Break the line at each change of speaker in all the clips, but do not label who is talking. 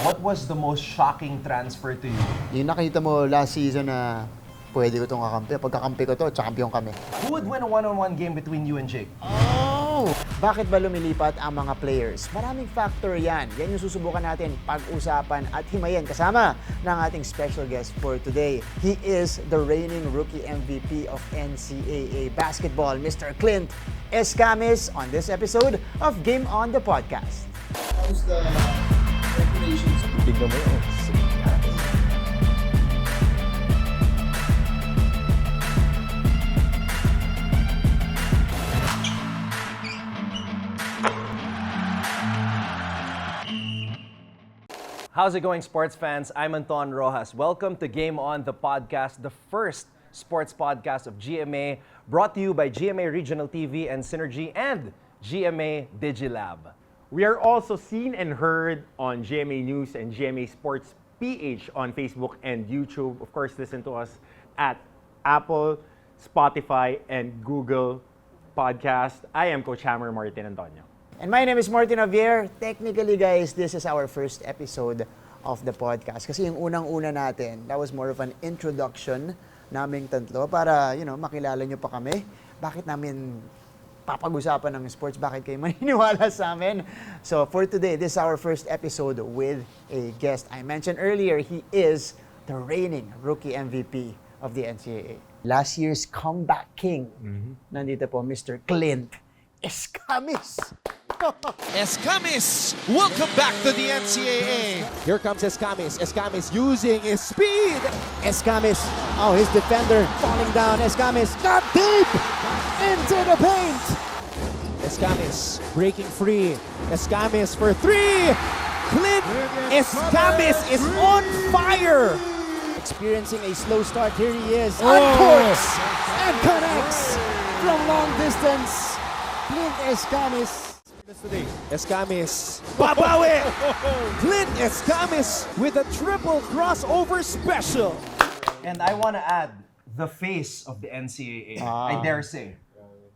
What was the most shocking transfer to you?
Yung nakita mo last season na pwede ko itong kakampi. Pagkakampi ko to, champion kami.
Who would win a one-on-one game between you and Jake?
Oh! Bakit ba lumilipat ang mga players? Maraming factor yan. Yan yung susubukan natin pag-usapan at himayin kasama ng ating special guest for today. He is the reigning Rookie-MVP of NCAA Basketball, Mr. Clint Escamis, on this episode of Game On the Podcast.
How's the preparations?
Tignan mo yun.
How's it going, sports fans? I'm Anton Rojas. Welcome to Game On, the podcast, the first sports podcast of GMA, brought to you by GMA Regional TV and Synergy and GMA Digilab.
We are also seen and heard on GMA News and GMA Sports PH on Facebook and YouTube. Of course, listen to us at Apple, Spotify, and Google Podcast. I am Coach Hammer Martin Antonio.
And my name is Martin Javier. Technically, guys, this is our first episode of the podcast. Kasi yung unang-una natin, that was more of an introduction naming tatlo para, makilala nyo pa kami. Bakit namin papag-usapan ng sports? Bakit kayo maniniwala sa amin? So, for today, this is our first episode with a guest. I mentioned earlier, he is the reigning Rookie MVP of the NCAA. Last year's comeback king. Nandito po, Mr. Clint Escamis.
Escamis, welcome back to the NCAA.
Here comes Escamis. Escamis using his speed.
Escamis, his defender falling down. Escamis got deep into the paint.
Escamis breaking free. Escamis for three. Clint Escamis is on fire.
Experiencing a slow start. Here he is. Uncorks and connects from long distance. Clint Escamis.
Escamis. Babawi! Clint Escamis with a triple crossover special.
And I want to add, the face of the NCAA, I dare say.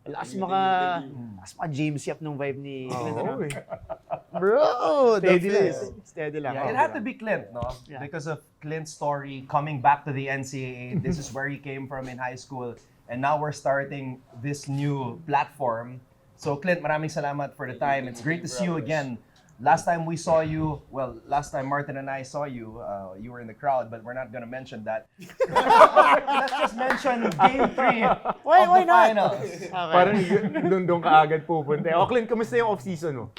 Lakas maka James Yap nung vibe ni Clint. Bro, the face. Steady lang.
Yeah, it had to be Clint, no?
Yeah.
Because of Clint's story coming back to the NCAA. This is where he came from in high school. And now we're starting this new platform. So Clint, maraming salamat for the time. It's great to see you again. Last time we saw you, last time Martin and I saw you, you were in the crowd, but we're not gonna mention that. Let's just mention Game 3 of the finals.
Parang doon ka agad pupunta. O Clint, kamusta yung off-season mo?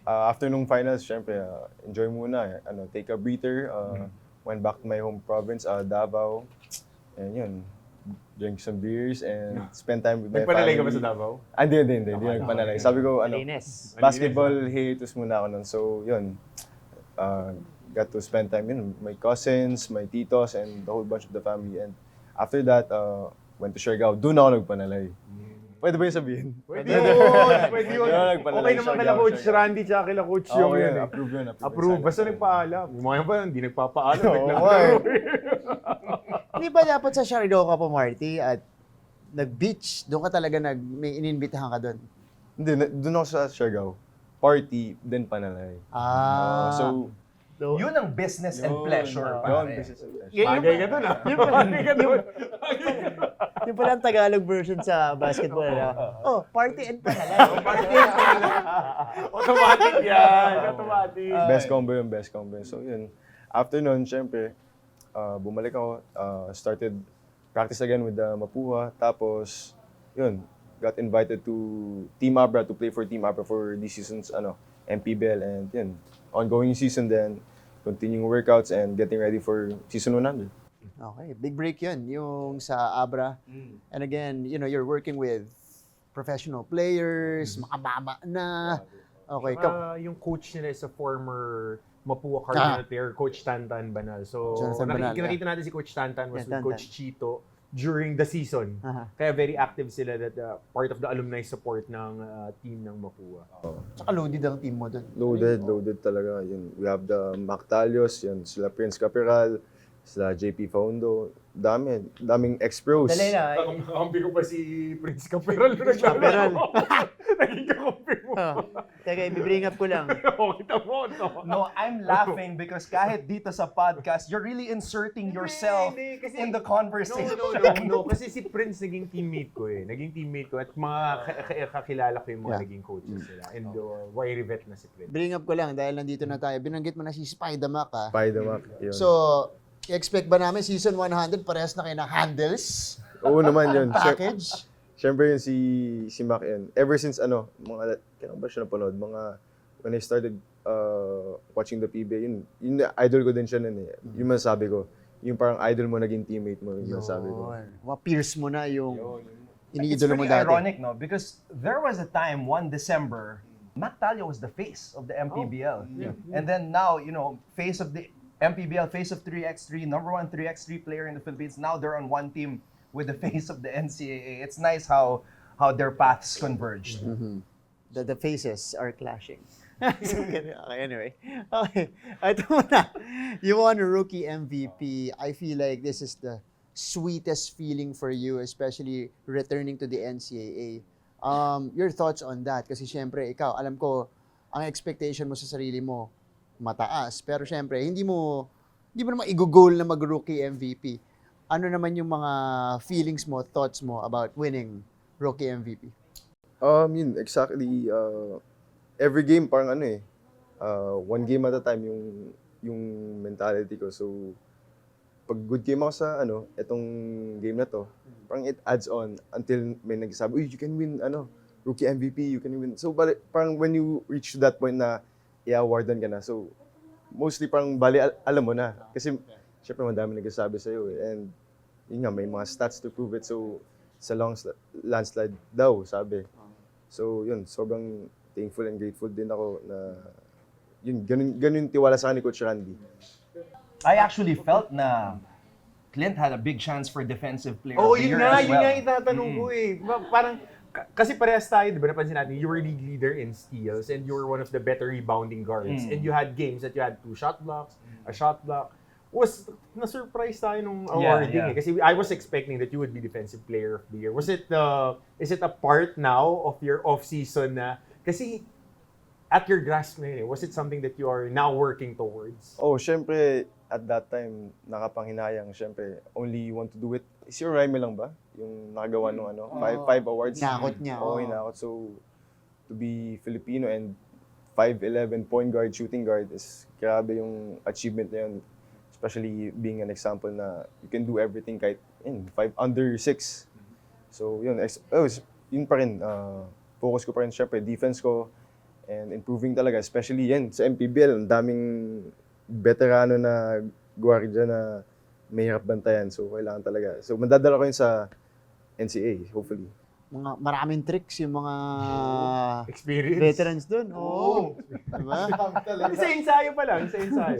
After nung finals, syempre, enjoy muna. Take a breather. Went back to my home province, Davao. And yun, drink some beers and spend time with my family.
Nagpanalay ka ba sa Davao?
Hindi nagpanalay. Sabi ko, basketball hiatus muna ako nun. So, yun, got to spend time with my cousins, my titos, and the whole bunch of the family. And after that, went to Siargao. Doon ako nagpanalay. Pwede ba yung sabihin?
Pwede yun.
Nagpanalay
Okay naman kala Coach Randy tsaka kila Coach Yung yun.
Approve yun.
Approve. Basta nagpaalam. Yung mga ba, hindi nagpapaalam.
Hindi ba dapat sa Siargao ka po, Marty, at nag-beach, doon ka talaga may ininbitahan ka doon?
Hindi, doon ako sa Siargao. Party, then panalay. So,
Yun ang business and pleasure.
yun,
pare.
business and pleasure.
Bagay ka doon Bagay ka doon.
Yung pala ang Tagalog version sa basketball. Party and panalay.
Automatic yan. Automatic.
Best combo yun. So yun, after nun, syempre, bumalik ako, started practice again with the Mapua. Tapos, yun, got invited to Team Abra to play for Team Abra for this season's MPBL. And yun, ongoing season then, continuing workouts and getting ready for season 100.
Okay, big break yun, yung sa Abra. And again, you're working with professional players, makababa na. Okay,
Yung coach nila is a former Mapua Cardinals player, Coach Tantan Banal. So,
Jonathan Banal,
nakita natin si Coach Tantan was with
Tantan.
Coach Chito during the season. Kaya very active sila that part of the alumni support ng team ng Mapua.
Tsaka loaded ang team mo doon.
Loaded talaga. Yun, we have the Mactalios, yun, sila Prince Capiral, sila JP Faundo, daming ex-pros.
Dali na.
Kakampi ko pa si Prince Capiral. Naging kakampi mo.
Teka, i-bring up ko lang.
Kita mo, no?
No, I'm laughing because kahit dito sa podcast, you're really inserting yourself
Hindi, kasi-
in the conversation.
No. Kasi si Prince naging teammate ko eh. Naging teammate ko at mga kakilala ko yung mga
Yeah.
naging coaches nila. And wire vet na si Prince.
Bring up ko lang dahil nandito na tayo. Binanggit mo na si Spider-Mac, ha?
Spider-Man. Yun.
So, i-expect ba namin season 100 parehas na kayo ng handles?
Oo naman yun.
Package?
Siyempre yun si Mac yan. Ever since mga, kailan ba siya napanood? When I started watching the PBA, yun idol ko din siya nun eh. Yung masasabi ko, yung parang idol mo naging teammate mo, yung masasabi ko.
Ma-pierce mo na yung
It's
iniidolo mo
pretty
dati.
ironic, no? Because there was a time, 1 December, Mac Talio was the face of the MPBL. And then now, face of the MPBL, face of 3x3, number 1 3x3 player in the Philippines. Now they're on one team with the face of the NCAA. It's nice how their paths converged.
The faces are clashing. Okay, anyway. Okay. Ito muna. You won a rookie MVP. I feel like this is the sweetest feeling for you, especially returning to the NCAA. Your thoughts on that? Kasi syempre, ikaw, alam ko, ang expectation mo sa sarili mo, mataas. Pero syempre, hindi mo naman i-goal na mag-rookie MVP. Ano naman yung mga feelings mo, thoughts mo about winning rookie MVP?
Yun, exactly. Every game, parang one game at a time yung mentality ko. So, pag good game ako sa etong game na to, parang it adds on until may nagsasabi, uy, you can win rookie MVP, you can win. So, parang when you reach that point na i-awardan ka na, so, mostly parang alam mo na. Kasi, syempre, madami nagsasabi sa'yo eh. And, yun nga, may mga stats to prove it. So, sa landslide daw, sabi. So, yun, sobrang thankful and grateful din ako na yun, ganun tiwala sa akin ni Coach Randy.
I actually felt na Clint had a big chance for defensive player of the year as
Yun
well.
nga itatanong ko eh. Parang, kasi parehas tayo, di ba, napansin natin, you were league leader in steals and you were one of the better rebounding guards. And you had games that you had 2 shot blocks, a shot block. Na-surprise tayo nung awarding eh. Kasi I was expecting that you would be defensive player of the year. Is it a part now of your off-season na, kasi at your grasp na yun eh, was it something that you are now working towards?
Oh, syempre, at that time, nakapanghinayang, syempre, only you want to do it. Is your Raimi lang ba? Yung nakagawa nung five awards.
Hinakot niya.
Oo, hinakot. So, to be Filipino and 5'11" point guard, shooting guard is grabe yung achievement na yun. Especially being an example na you can do everything kahit under 6. So, yun. Yun pa rin. Focus ko pa rin, syempre, defense ko and improving talaga. Especially yan, sa MPBL, ang daming veterano na guardia na may hirap bantayan. So, kailangan talaga. So, mandadala ko yun sa NCAA, hopefully.
Maraming tricks yung mga
Experience.
veterans dun. Oo. Diba?
Sa ensayo pa lang, sa ensayo.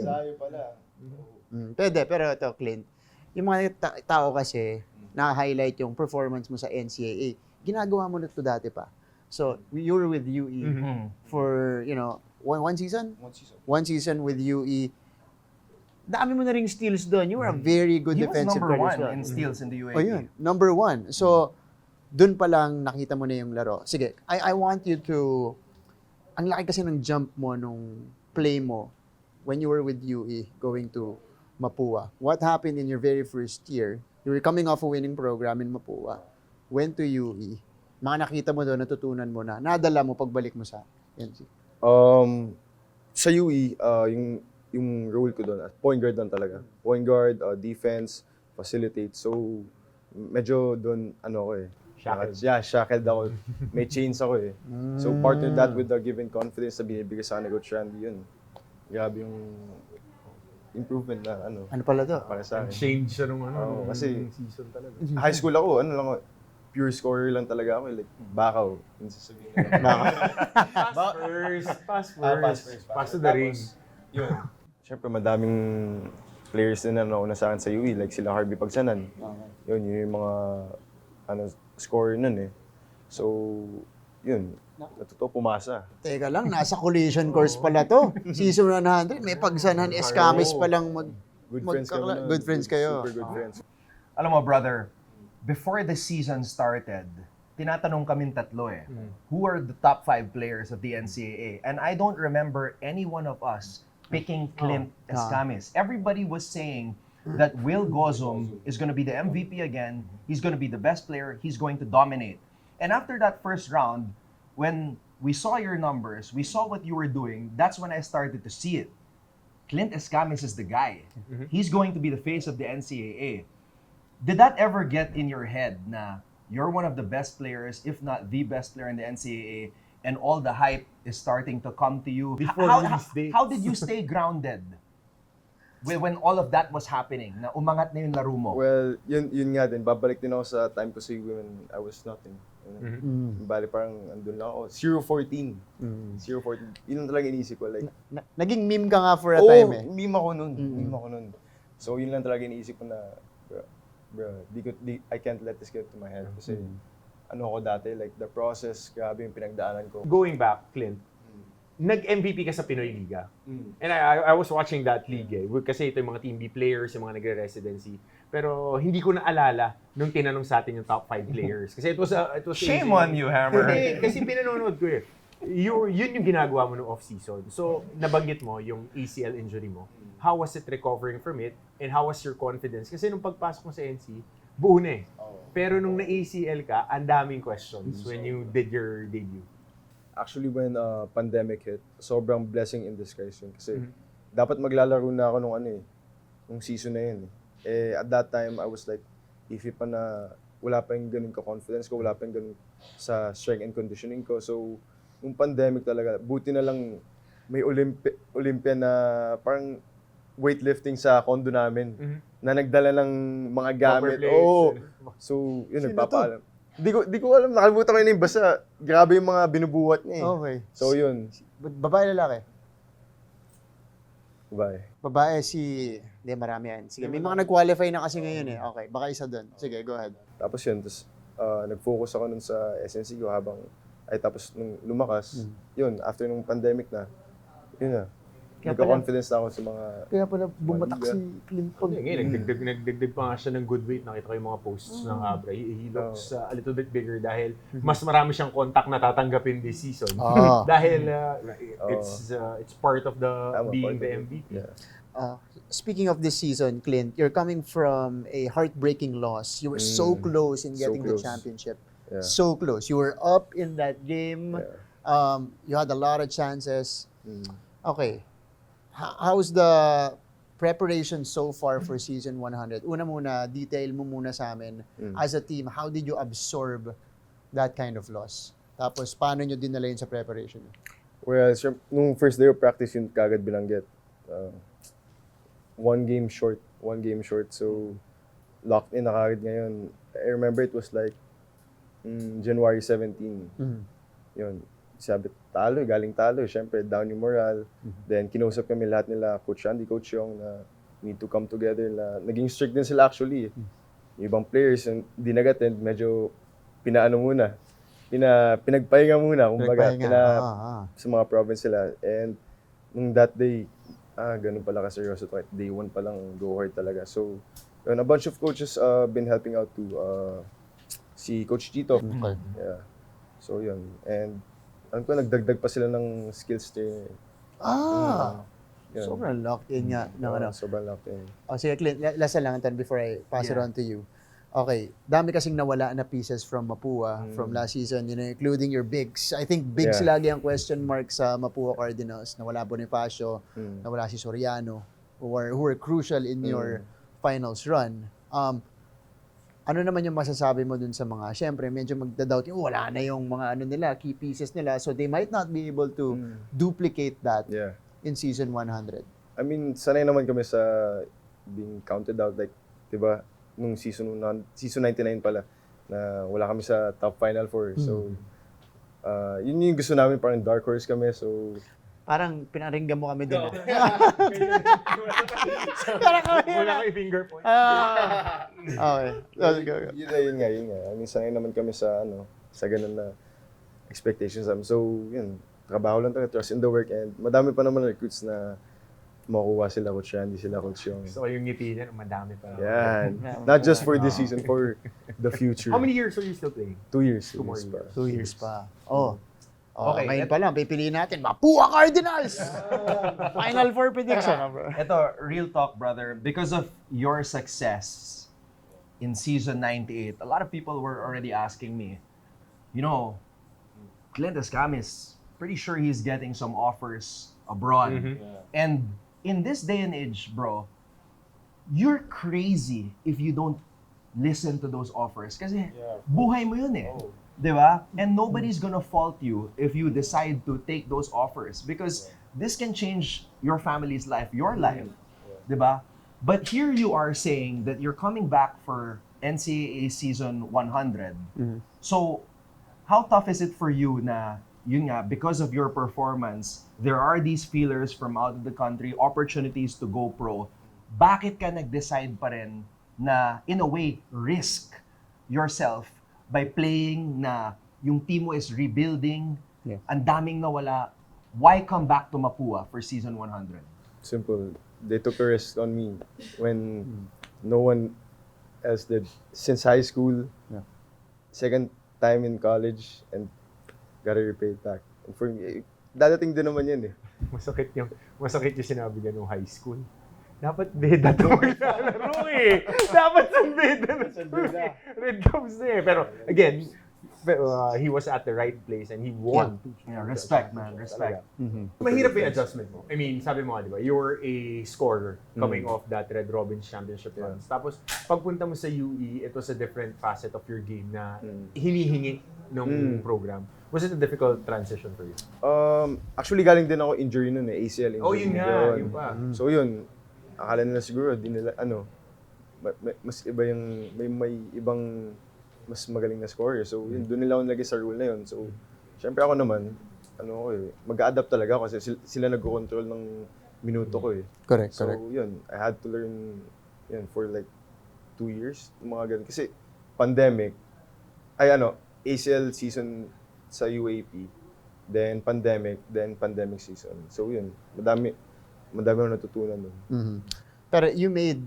Pwede, pero ito, Clint, yung mga tao kasi, na-highlight yung performance mo sa NCAA. Ginagawa mo na ito dati pa. So, you were with UE for, one season? One season with UE. Dami mo na ring steals doon. You were a very good
He was
defensive
number
guard as
1
well.
in steals in the UAP.
Oh, yun. Number 1. So, doon pa lang nakita mo na yung laro. Sige, I want you to, ang laki kasi ng jump mo nung play mo when you were with UE going to Mapua. What happened in your very first year? You were coming off a winning program in Mapua. Went to UE. Mga nakita mo doon, natutunan mo na. Nadala mo pagbalik mo sa NC.
Sa UE, yung role ko doon, point guard doon talaga. Point guard, defense, facilitate. So, medyo doon, ko eh.
Shackled.
Shackled ako. May chains ako eh. So, partner that with the given confidence na binibigay sa akin ni Coach Randy, yun. Grabe yung improvement na
Ano pala to?
para sa akin.
Change siya nung
kasi
season talaga.
high school ako, pure scorer lang talaga ako. Like, bakaw. Yung sasabihin ko.
Pass first. Pass to the ring.
Yun. Siyempre, madaming players din na nauna sa akin sa UE. Like sila Harvey Pagsanan. Yun yung mga scorer nun eh. So, yun. Natuto pumasa.
Teka lang, nasa collision course pala to. Season 100, may Pagsanan, Escamis pa lang
Good friends kami nun.
Good friends kayo.
Super good friends.
Alam mo, brother, before the season started, tinatanong kaming tatlo eh, who are the top 5 players of the NCAA? And I don't remember any one of us picking Clint Escamis. Everybody was saying that Will Gozum is going to be the MVP again. He's going to be the best player. He's going to dominate. And after that first round, when we saw your numbers, we saw what you were doing, that's when I started to see it. Clint Escamis is the guy. He's going to be the face of the NCAA. Did that ever get in your head na you're one of the best players, if not the best player in the NCAA, and all the hype is starting to come to you?
Before release date.
How did you stay grounded when all of that was happening? Na umangat na yung laro mo?
Well, yun nga din. Babalik din ako sa time ko sa when I was nothing. Bali parang andun lang ako. 0-14. 0-14. Yun lang talaga iniisip ko. Like,
Naging meme ka nga for a time eh.
meme ako nun. Meme ako nun. So yun lang talaga iniisip ko na, bro, I can't let this get to my head. Kasi ano ako dati, like the process, grabe yung pinagdaanan ko.
Going back, Clint, nag-MVP ka sa Pinoy Liga. And I was watching that league eh. Kasi ito yung mga Team B players, yung mga nagre-residency. Pero hindi ko naalala nung tinanong sa atin yung top 5 players. Kasi it was
Shame on you, Hammer.
Hindi, kasi pinanonood ko eh. Yun yung ginagawa mo no off-season. So, nabanggit mo yung ACL injury mo. How was it recovering from it? And how was your confidence? Kasi nung pagpasok mo sa NC, buo na eh. Pero nung na-ACL ka, ang daming questions when you did your debut.
Actually, when pandemic hit, sobrang blessing in disguise yun. Kasi dapat maglalaro na ako nung season na yun. At that time, I was like, iffy pa na wala pa yung ganun ka-confidence ko, wala pa yung ganun sa strength and conditioning ko. So, nung pandemic talaga, buti na lang may Olympia na parang weightlifting sa condo namin na nagdala ng mga gamit. So, yun, nagpapaalam. Di ko alam, nakalimutan ko yun yung basta grabe yung mga binubuhat niya eh.
Okay.
So, yun.
Babae, lalaki?
Babae.
Hindi, marami yan. Sige, may mga nag-qualify na kasi ngayon eh. Okay, baka isa doon. Sige, go ahead.
Tapos yun, nag-focus ako nun sa SNC ko tapos nung lumakas, yun, after nung pandemic na, yun na. Nagka-confidence na ako sa mga...
Kaya pala bumatak si Clint pag...
Nagdagdag pa nga siya ng good weight. Nakita ko yung mga posts ng Abra. He looks a little bit bigger dahil mas marami siyang contact na tatanggapin this season. Dahil it's part of being the MVP.
Yeah.
Speaking of this season, Clint, you're coming from a heartbreaking loss. You were so close in getting the championship.
Yeah.
So close. You were up in that game.
Yeah.
You had a lot of chances. Okay. How's the preparation so far for season 100? Una muna, detail mo muna sa amin. As a team, how did you absorb that kind of loss? Tapos, paano nyo dinala yun sa preparation?
Well, nung first day of practice yun kagad binanggit. One game short. So, locked in na kagad ngayon. I remember it was like January 17. Yun. Sabi, galing talo. Siyempre, down yung moral. Then, kinausap kami lahat nila, Coach Andy, Coach Yong, na need to come together. Naging strict din sila actually. Yung ibang players, yung di nag-attend, medyo pinagpahinga muna, kumbaga, sa mga province sila. And, nung that day, ganun pala kaseryoso. Day 1 pa lang, go hard talaga. So, yun, a bunch of coaches been helping out too. Si Coach Tito.
Okay.
Yeah. So, yun. And, alam ko, nagdagdag pa sila ng skills training.
Sobrang locked in nga.
Sobrang locked in.
Sige, Clint, last na lang before I pass it on to you. Okay, dami kasing nawala na pieces from Mapua from last season, including your bigs. I think bigs lagi ang question mark sa Mapua Cardinals. Nawala Bonifacio, nawala si Soriano, who were crucial in your finals run. Ano naman yung masasabi mo dun sa mga, syempre, medyo magda-doubt yung wala na yung mga key pieces nila, so they might not be able to duplicate that in season 100.
I mean, sanay naman kami sa being counted out, like, diba, nung season 99 pala, na wala kami sa top final 4. So, yun yung gusto namin, parang dark horse kami, so...
Parang pinaringgan mo kami din.
Wala kayo finger point.
Okay.
Yun nga. I mean, sanay naman kami sa ganun na expectations namin. So, yun, trabaho lang talaga, trust in the work, and madami pa naman recruits na makuha sila Coach Randy, sila Coach Yong.
So yung ngiti niya, madami pa.
Yan. Not just for this season, for the future.
How many years are you still playing?
2 years.
2 more
pa.
years.
2 years pa. Oh.
Okay,
Ngayon pa lang, pipiliin natin, Mapua Cardinals! Final Four prediction. Bro.
Ito, real talk, brother. Because of your success in season 98, a lot of people were already asking me, you know, Clint Escamis, pretty sure he's getting some offers abroad. And in this day and age, bro, you're crazy if you don't listen to those offers. Kasi buhay mo yun eh. Di ba? And nobody's gonna fault you if you decide to take those offers because this can change your family's life, your life. Di ba? But here you are saying that you're coming back for NCAA season 100. So, how tough is it for you na, yun nga, because of your performance, there are these feelers from out of the country, opportunities to go pro. Bakit ka nag-decide pa rin na, in a way, risk yourself by playing na yung team mo is rebuilding, ang daming nawala, why come back to Mapua for season 100?
Simple. They took a risk on me when no one else did. Since high school, second time in college, and gotta repay it back. And for me, dadating din naman yan eh.
Masakit yung sinabi niya nung high school. Dapat beda to maglalaro eh. Dapat sa beda na siya. Red Cubs na eh. Pero again, he was at the right place and he won.
Yeah, respect, man. Respect.
Mahirap yung adjustment mo. I mean, sabi mo nga, di ba, you were a scorer coming off that Red Robins Championship runs. Tapos, pagpunta mo sa UE, it was a different facet of your game na hinihingi ng program. Was it a difficult transition for you?
Actually, galing din ako injury nun eh. ACL injury.
Oh, yun nga. Yun pa.
So yun, akala nila siguro, di nila, mas iba yung, may ibang mas magaling na scorer. So, yun, doon nila ako nilagay sa rule na yun. So, syempre ako naman, mag-a-adapt talaga ako kasi sila nag-control ng minuto ko eh.
Correct,
So, yun, I had to learn yun for like 2 years, mga ganun. Kasi, pandemic, ACL season sa UAP, then pandemic season. So, yun, madami akong natutunan doon.
Pero you made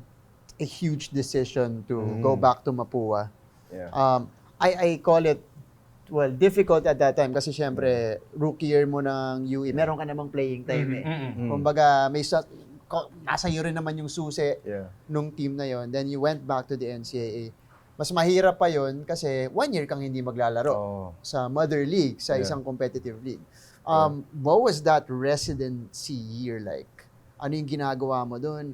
a huge decision to go back to Mapua.
Yeah.
I call it, well, difficult at that time kasi syempre, rookie year mo ng UE, meron ka namang playing time eh. Kumbaga, nasa iyo rin naman yung susi nung team na yon. Then you went back to the NCAA. Mas mahirap pa yon kasi 1 year kang hindi maglalaro sa mother league, sa isang competitive league. What was that residency year like? Ano yung ginagawa mo doon?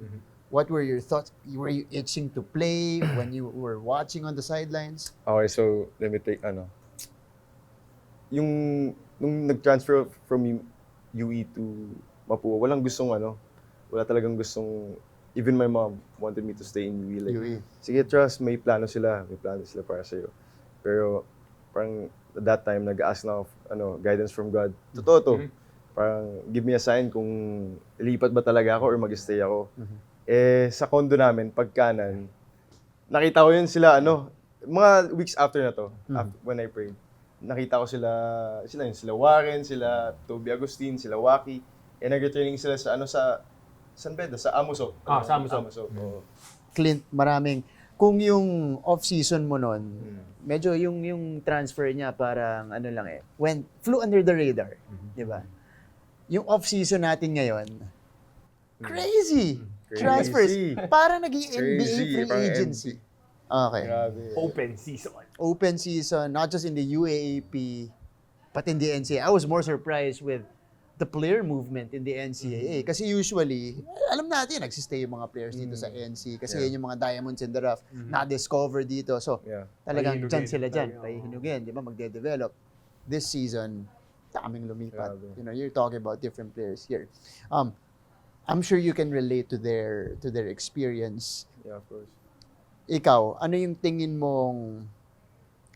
What were your thoughts? Were you itching to play when you were watching on the sidelines?
Okay, so let me take nung nag-transfer from UE to Mapua, wala talagang gustong, even my mom wanted me to stay in UE. Like, sige, trust, may plano sila para sa'yo. Pero parang at that time, nag-ask na guidance from God. Totoo to. Parang give me a sign kung ilipat ba talaga ako or mag-stay ako. Sa condo namin, pagkanan, nakita ko yun sila, mga weeks after na to, when I prayed, nakita ko sila Warren, sila Toby Agustin, sila Waki, nag-training sila sa San Pedro, sa Amusok.
Sa Amusok.
Clint, kung yung off-season mo nun, medyo yung transfer niya parang flew under the radar, di ba? Yung off-season natin ngayon, crazy. Transfers. Parang naging NBA free agency. Okay.
Grabe.
Open season, not just in the UAAP, but in the NCAA. I was more surprised with the player movement in the NCAA. Kasi usually, alam natin, nagsistay yung mga players dito sa NC. Kasi yun yung mga diamonds in the rough na-discover dito. So, talagang dyan sila dyan. Pahihinugin, di ba? Magde-develop. This season, daming lumipat. You're talking about different players here. I'm sure you can relate to their experience.
Yeah, of course.
Ikaw, ano yung tingin mong,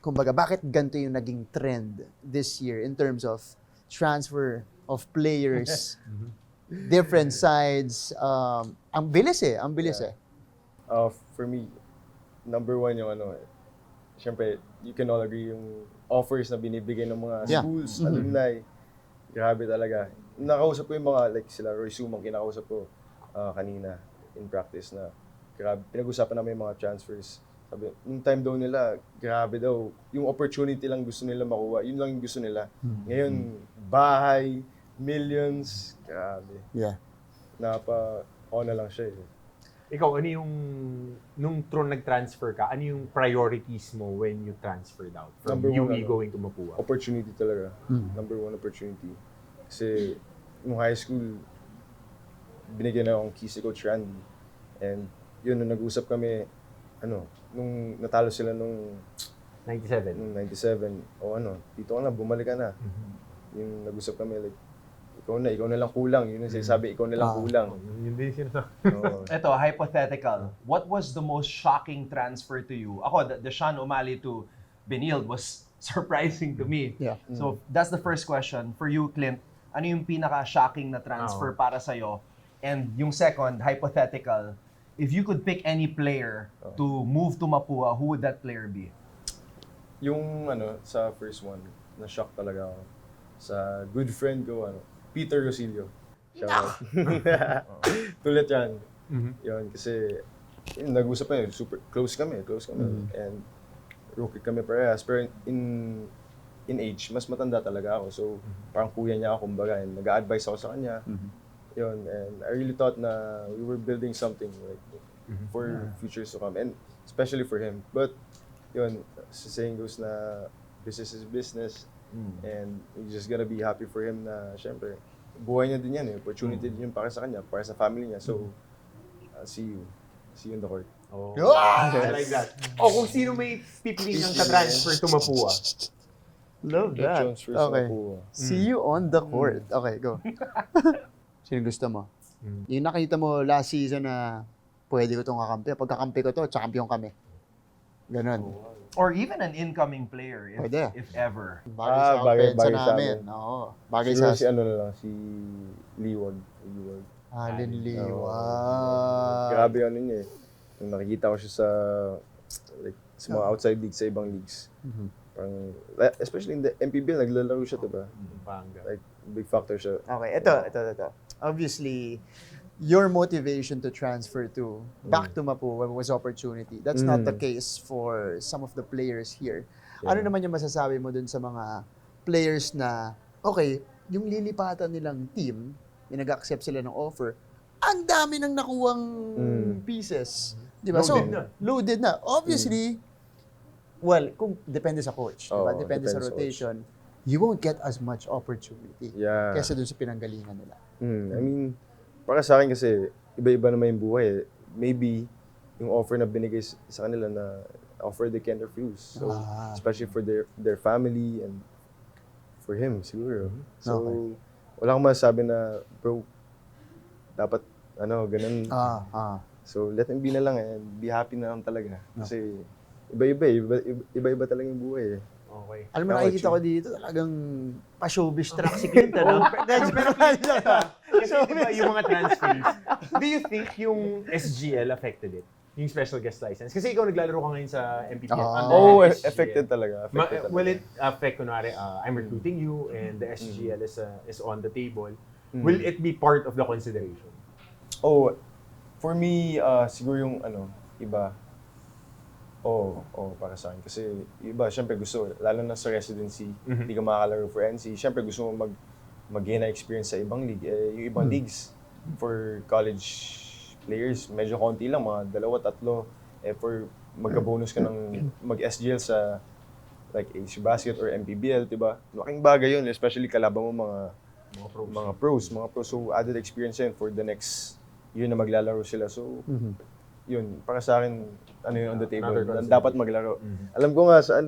kumbaga, bakit ganito yung naging trend this year in terms of transfer of players, different sides? Ang bilis eh.
For me, number one yung syempre, you can all agree yung offers na binibigay ng mga schools, alumni. Grabe talaga. Nakausap ko yung mga, like sila Roy Sumang, kinakausap ko. kanina in practice na grabe, pinag-usapan namin yung mga transfers. Sabi, yung time daw nila, grabe daw, yung opportunity lang gusto nila makuha, yun lang yung gusto nila. Ngayon, bahay, millions, grabe.
Yeah.
On na lang siya eh.
Ikaw, ano yung, nung nag-transfer ka, ano yung priorities mo when you transferred out from
Number one,
UE going to Mapua?
Opportunity talaga. Number one opportunity. Kasi, nung high school, binigyan na akong keys si Coach Randy. And yun, nung nag-usap kami, nung natalo sila nung
97.
nung 97, dito ka na, bumalik ka na. Yung nag-usap kami, like, ikaw na lang kulang. Yun yung sinasabi, ikaw na lang kulang.
Yun din sinasabi.
Ito, hypothetical. What was the most shocking transfer to you? Ako, the Sean Umali to Benilde was surprising to me.
Yeah.
So, that's the first question. For you, Clint, ano yung pinaka-shocking na transfer para sa'yo? And yung second, hypothetical, if you could pick any player to move to Mapua, who would that player be?
Yung sa first one, na-shock talaga ako. Sa good friend ko, Peter Rosilio. Shout out. Tulad yan. Yun, kasi nag-usap pa yun, super close kami. And rookie kami parehas. Pero in age, mas matanda talaga ako. So, parang kuya niya ako, kumbaga. And nag-a-advise ako sa kanya. Yun, and I really thought na we were building something like for futures to come. And especially for him. But, yun, sa saying goes na business is business. And you're just gonna be happy for him na, syempre, buhay niya din yan eh. Opportunity din yun para sa kanya, para sa family niya. So, see you. See you in the court.
Oh. I like that. Kung sino may pipiliin ng ka-transfer to Mapua?
Love that.
Transfer sa
Okay.
Mapua.
See you on the court. Okay, go. Sino gusto mo? Yung nakita mo last season na pwede ko itong kakampi. Pag kakampi ko to, champion kami. Ganon.
Or even an incoming player,
Pwede.
if ever.
Bagay sa
bagay
offense
sa
namin.
amin.
Oo. Bagay
Siguro
sa...
si na lang, si Liwag.
Alin
Oo.
Liwag.
Grabe niya eh. Nung nakikita ko siya sa mga outside leagues, sa ibang leagues. Parang, especially in the MPBL, naglalaro siya, diba? Like, big factor siya.
Okay, ito. Obviously, your motivation to transfer to back to Mapua was opportunity. That's not the case for some of the players here. Ano naman yung masasabi mo dun sa mga players na, okay, yung lilipatan nilang team, yung nag-accept sila ng offer, ang dami nang nakuwang pieces. Di ba? Loaded na. Obviously, well, kung depende sa coach, di ba? Depende sa rotation, you won't get as much opportunity kaysa dun sa pinanggalingan nila.
I mean, para sa akin kasi, iba-iba naman yung buhay eh. Maybe, yung offer na binigay sa kanila na offer they can't refuse. So, especially for their family and for him, siguro. So, wala akong masasabi na, bro, dapat, ganun. So, let him be na lang and be happy na lang talaga. Kasi, iba-iba talaga yung buhay eh.
Okay.
Alam mo, nakikita ko dito, talagang pa-showbiz track si Clint, ano?
Pero kasi diba yung mga transfers, do you think yung SGL affected it? Yung special guest license? Kasi ikaw naglalaro ka ngayon sa MPPL. under SGL.
Affected talaga.
Will it affect, kunwari, I'm recruiting you and the SGL is on the table? Will it be part of the consideration?
For me, siguro yung iba. Para sa akin. Kasi iba, syempre gusto, lalo na sa residency, hindi ka makakalaro for NC. Syempre gusto mo mag-gain na experience sa ibang league. Yung ibang leagues for college players, medyo konti lang, mga 2-3. For magka-bonus ka ng mag-SGL sa like AC Basket or MPBL, diba? Malaking bagay yun, especially kalaban mo mga pros. So added experience yun for the next year na maglalaro sila. So, yun, para sa akin, yun on the table, dapat maglaro. Alam ko nga sa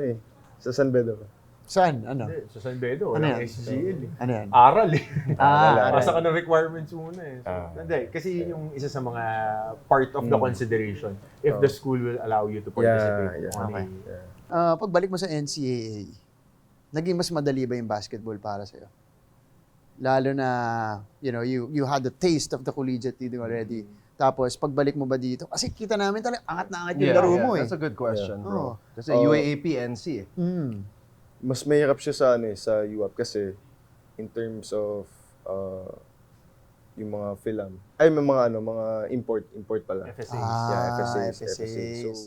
sa San Bedo.
Saan? Ano?
Sa San Bedo,
Ano
walang
yan?
SGL eh.
Ano yan?
Aral eh.
Aral.
Basta ka ng requirements muna eh. Hindi, kasi yun yung isa sa mga part of the consideration if the school will allow you to participate.
Pagbalik mo sa NCAA, naging mas madali ba yung basketball para sa'yo? Lalo na, you had the taste of the collegiate league already. Tapos, pagbalik mo ba dito? Kasi kita namin talaga, angat na angat yung laro mo eh.
That's a good question, bro. Kasi UAAP, NC eh.
Mas mahirap siya sa UAP kasi in terms of yung mga film. Ay, may mga ano, mga import pala.
FSA.
Yeah, FSAs.
FSAs.
So,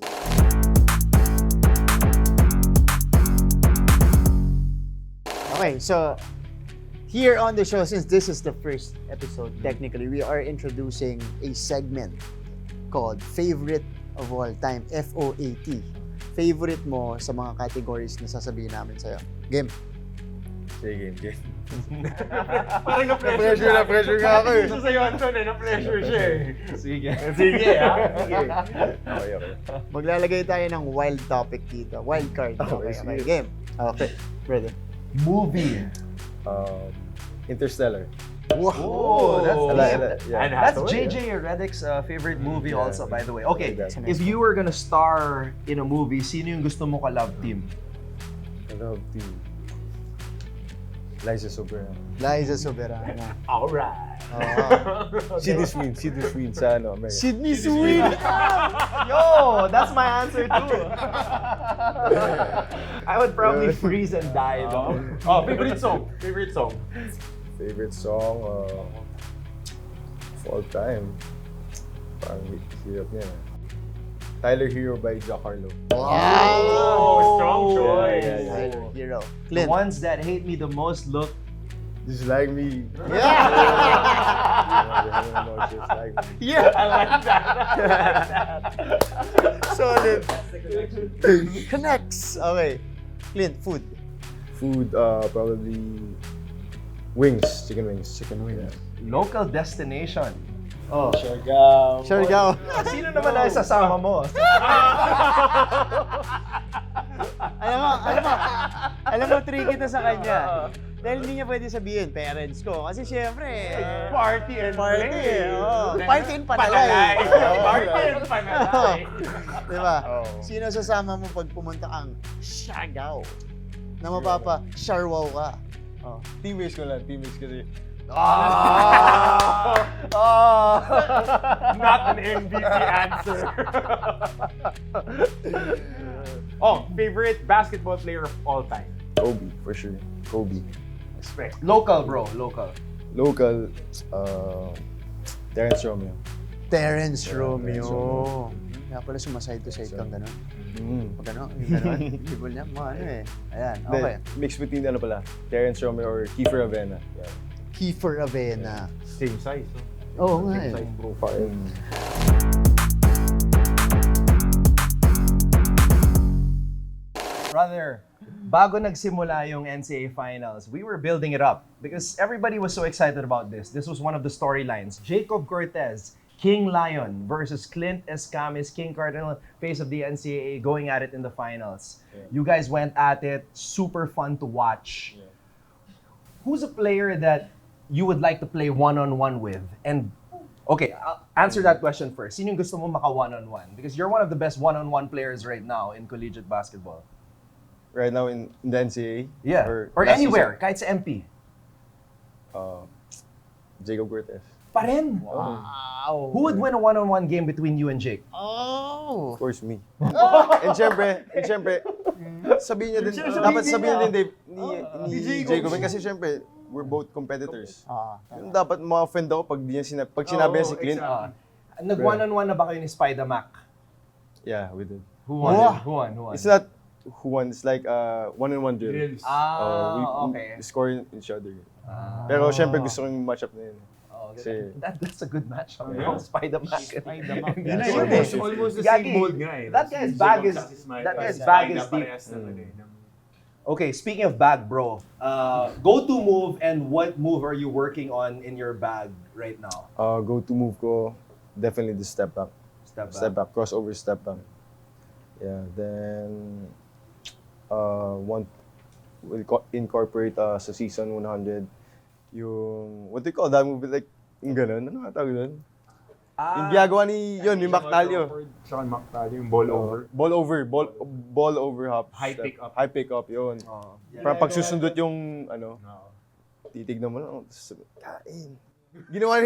Okay, so here on the show, since this is the first episode, technically, we are introducing a segment called Favorite of All Time, FOAT. Favorite mo sa mga categories na sasabihin namin sa'yo. Game.
sige, game.
Parang na-pressure
nga ako eh.
Gusto sa'yo, Anton, na-pressure siya eh.
Sige.
Sige, ha? Sige.
Okay.
Maglalagay tayo ng wild topic dito. Wild card. Okay,
sige.
game. Okay, brother.
Movie.
Interstellar.
Oh, that's deep.
Yeah.
And
That's
Hathaway,
JJ Redick's favorite movie
Yeah.
also, by the way. Okay,
That's
a
if
nice
you were gonna star in a movie, sino yung gusto mo ka-love team?
I love the Liza Sobrano.
Liza Soberano.
Alright.
Sydney Sweeney sa ano, America.
Sydney Sweeney!
Yo, that's my answer too. I would probably freeze and die though.
Oh, favorite song. Favorite song.
Favorite song of all time. Parang hirap niya. Tyler Hero by Jack Harlow.
Oh, strong choice.
Yeah.
Tyler Hero.
The
Clint.
ones that hate me the most look.
Just like me.
Yeah!
Just like me.
Yeah!
I like that.
Solid. Connects. Okay. Clint, food.
Food, probably wings. Chicken wings.
Local destination.
Oh.
Siargao.
Siargao.
Sino naman na sasama mo?
Alam mo, tricky to sa kanya. Dahil hindi niya pwede sabihin, parents ko. Kasi syempre,
Party and
party.
play.
Party and panalay.
Party and panalay.
Diba?
Oh.
Sino sasama mo pag pumunta kang Siargao? Na mapapa-sharwaw ka. Oh.
Teammates ko kasi.
Not an MVP answer. Oh, favorite basketball player of all time.
Kobe, for sure. Kobe.
Respect.
Local, bro. Local.
Local, Terrence Romeo.
Terrence
Yeah,
Romeo.
Terrence Romeo.
Kaya pala sumaside to side kang gano'n.
Mm.
Pag gano'n, yung gano'n. Dribble niya, mga ano eh. Ayan, okay.
Mix between ano pala, Terrence Romeo or Kiefer Avena. Yeah.
Kiefer Avena.
Same size.
Oo nga
Same
eh.
size profile.
Brother, bago nagsimula yung NCAA Finals, we were building it up because everybody was so excited about this. This was one of the storylines. Jacob Cortez, King Lion versus Clint Escamis, King Cardinal, face of the NCAA, going at it in the finals.
Yeah.
You guys went at it, super fun to watch.
Yeah.
Who's a player that you would like to play one-on-one with? And okay, I'll answer that question first. Sino yung gusto mo maka one-on-one? Because you're one of the best one-on-one players right now in collegiate basketball.
Right now in the NCAA?
Yeah, or
last
anywhere, kahit sa MP.
season? Jacob Cortez.
Pa rin.
Wow.
Who would win a one-on-one game between you and Jake?
Oh!
Of course, me. And syempre, sabihin niya din, dapat sabihin din Dave, ni Jacob, kasi syempre, we're both competitors. Yung dapat ma-offend ako pag sinabi niya si Clint.
Nag-one-on-one na ba kayo ni Spider-Mac?
Yeah, we did.
Who won?
Wow.
Who won? Who won?
It's not who won, it's like one-on-one drill.
Okay.
We score each other. Pero syempre gusto kong match up na yun.
Oh,
Kasi-
that's a good match.
Yeah.
Spider-Mac.
Spider-Mac.
Yun na
Yun
yun
eh.
Almost the
Gagi,
same mold nga eh.
that guy's bag is deep. Okay, speaking of bag, bro, go-to move and what move are you working on in your bag right now?
Go-to move ko, definitely the step back. Step back, crossover step back. Yeah, then we'll incorporate sa season 100 yung, what do you call that movie? Like, yung ganun, ano nga tawag doon? Yung ginagawa ni Mactalio.
Sean Mactalio, yung ball over.
Ball over hop.
High
step.
pick up.
High pick up, yun. Para pag susundot yung, titignan mo lang, kain. Ginawa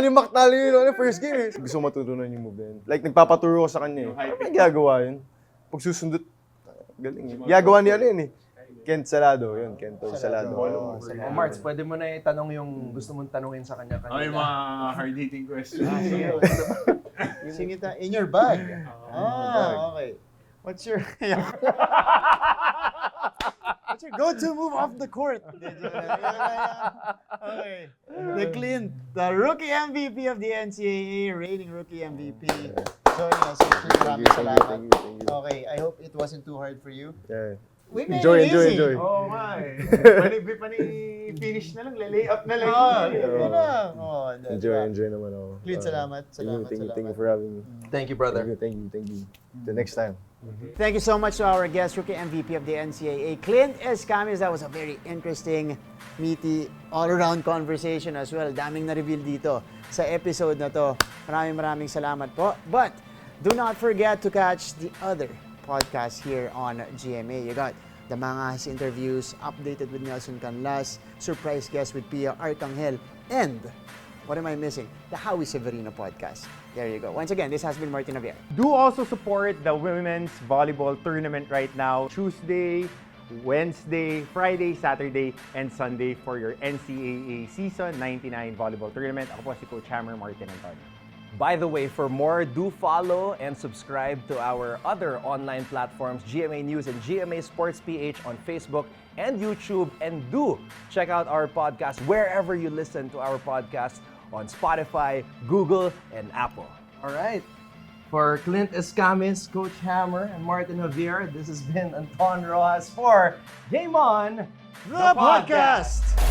ni Mactalio yun, first game eh. Gusto ko matutunan yung move na yun. Like, nagpapaturo ko sa kanya eh. Ano may ginagawa yun? Pag susundot, galing eh. Ginagawa niya yun eh. Kent Salado, yun. Kento Salado.
Oh,
O Marts, pwede mo na itanong yung gusto mong tanungin sa kanya kanina.
Ano yung mga hard-hitting questions?
Singita, in your bag. Okay. What's your go-to move off the court? Okay. The Clint, the rookie MVP of the NCAA, reigning rookie MVP. Joining us.
Thank you.
Okay, I hope it wasn't too hard for you.
Yeah.
We made
Enjoy.
it easy.
Oo nga eh. Finish na lang, lay-up na lang.
Yun lang. Oh,
Enjoy naman ako.
Clint, salamat.
Thank you for having me.
Thank you, brother.
Thank you. The next time.
Thank you so much to our guest, rookie MVP of the NCAA, Clint Escamis. That was a very interesting, meaty, all-around conversation as well. Daming na-reveal dito sa episode na to. Maraming salamat po. But do not forget to catch the other podcast here on GMA. You got the Mangas interviews, updated with Nelson Canlas, surprise guest with Pia Arcangel, and what am I missing? The Howie Severino podcast. There you go. Once again, this has been Martin Javier.
Do also support the women's volleyball tournament right now. Tuesday, Wednesday, Friday, Saturday, and Sunday for your NCAA Season 99 volleyball tournament. Ako po si Coach Hammer Martin Antonio.
By the way, for more, do follow and subscribe to our other online platforms, GMA News and GMA Sports PH on Facebook and YouTube. And do check out our podcast wherever you listen to our podcast on Spotify, Google, and Apple. All right. For Clint Escamis, Coach Hammer, and Martin Javier, this has been Anton Rojas for Game On,
The podcast!